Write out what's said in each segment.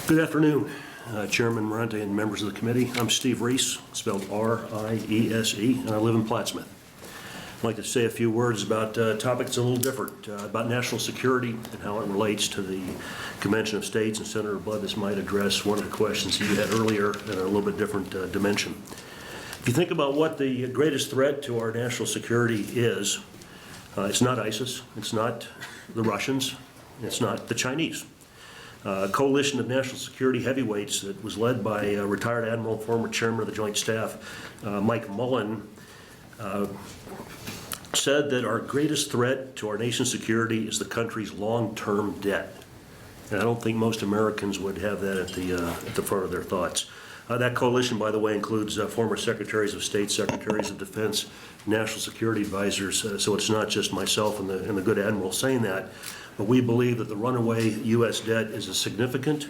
Good afternoon, Chairman Marente and members of the committee. I'm Steve Reese, spelled R-I-E-S-E, and I live in Plattsmouth. I'd like to say a few words about a topic that's a little different, about national security and how it relates to the Convention of States, and Senator Blood, this might address one of the questions you had earlier in a little bit different dimension. If you think about what the greatest threat to our national security is, it's not ISIS, it's not the Russians, it's not the Chinese. A coalition of national security heavyweights that was led by retired Admiral, former Chairman of the Joint Staff, Mike Mullen, said that our greatest threat to our nation's security is the country's long-term debt. And I don't think most Americans would have that at the front of their thoughts. That coalition, by the way, includes former Secretaries of State, Secretaries of Defense, National Security Advisors, so it's not just myself and the good Admiral saying that, but we believe that the runaway U.S. debt is a significant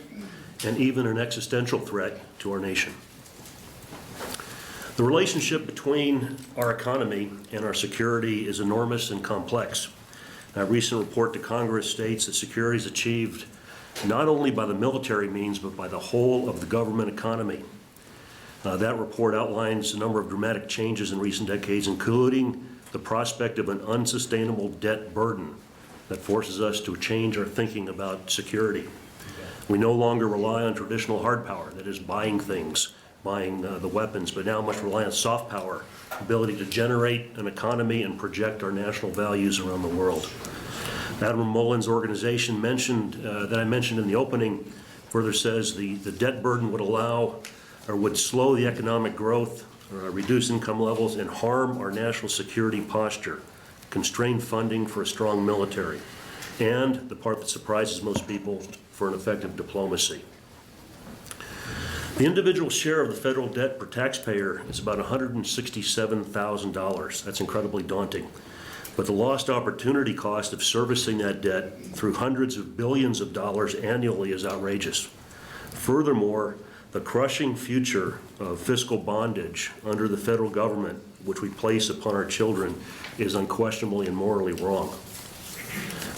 and even an existential threat to our nation. The relationship between our economy and our security is enormous and complex. A recent report to Congress states that security is achieved not only by the military means, but by the whole of the government economy. That report outlines a number of dramatic changes in recent decades, including the prospect of an unsustainable debt burden that forces us to change our thinking about security. We no longer rely on traditional hard power, that is buying things, buying the weapons, but now must rely on soft power, ability to generate an economy and project our national values around the world. Admiral Mullen's organization mentioned, that I mentioned in the opening, further says the debt burden would allow or would slow the economic growth, reduce income levels, and harm our national security posture, constrain funding for a strong military, and the part that surprises most people, for an effective diplomacy. The individual share of the federal debt per taxpayer is about $167,000. That's incredibly daunting. But the lost opportunity cost of servicing that debt through hundreds of billions of dollars annually is outrageous. Furthermore, the crushing future of fiscal bondage under the federal government, which we place upon our children, is unquestionably and morally wrong.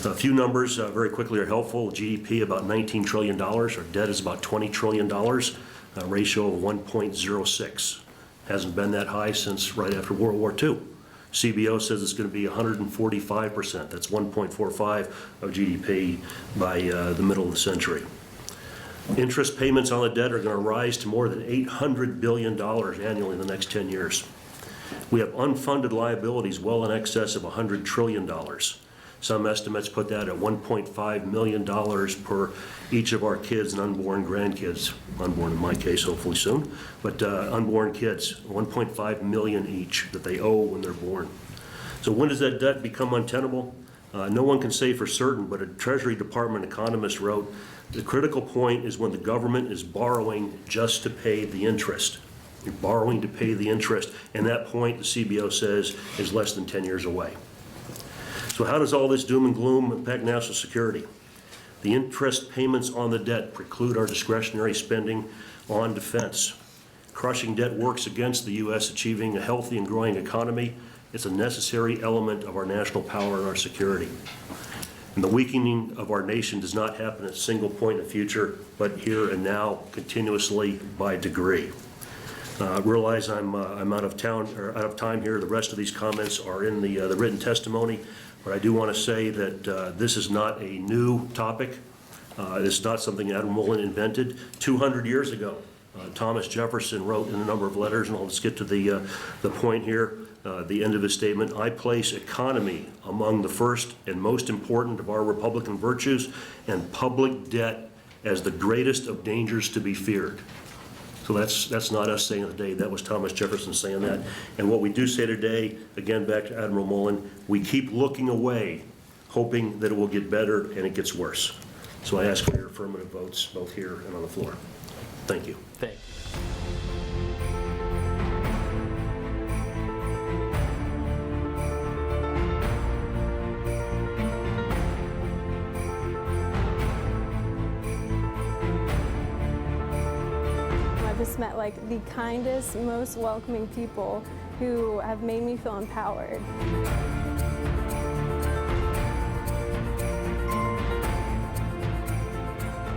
A few numbers very quickly are helpful. GDP about $19 trillion. Our debt is about $20 trillion, a ratio of 1.06. Hasn't been that high since right after World War II. CBO says it's going to be 145%. That's 1.45 of GDP by the middle of the century. Interest payments on the debt are going to rise to more than $800 billion annually in the next 10 years. We have unfunded liabilities well in excess of $100 trillion. Some estimates put that at $1.5 million per each of our kids and unborn grandkids, unborn in my case, hopefully soon, but unborn kids, $1.5 million each that they owe when they're born. So when does that debt become untenable? No one can say for certain, but a Treasury Department economist wrote, the critical point is when the government is borrowing just to pay the interest. You're borrowing to pay the interest, and that point, the CBO says, is less than 10 years away. So how does all this doom and gloom impact national security? The interest payments on the debt preclude our discretionary spending on defense. Crushing debt works against the U.S. achieving a healthy and growing economy. It's a necessary element of our national power and our security. And the weakening of our nation does not happen at a single point in the future, but here and now, continuously by degree. Realize I'm out of time here. The rest of these comments are in the written testimony, but I do want to say that this is not a new topic. It's not something Admiral Mullen invented. 200 years ago, Thomas Jefferson wrote in a number of letters, and I'll just get to the point here, the end of his statement, I place economy among the first and most important of our Republican virtues, and public debt as the greatest of dangers to be feared. So that's not us saying it today. That was Thomas Jefferson saying that. And what we do say today, again, back to Admiral Mullen, we keep looking away, hoping that it will get better, and it gets worse. So I ask for your affirmative votes, both here and on the floor. Thank you. Thank you. I've just met like the kindest, most welcoming people who have made me feel empowered.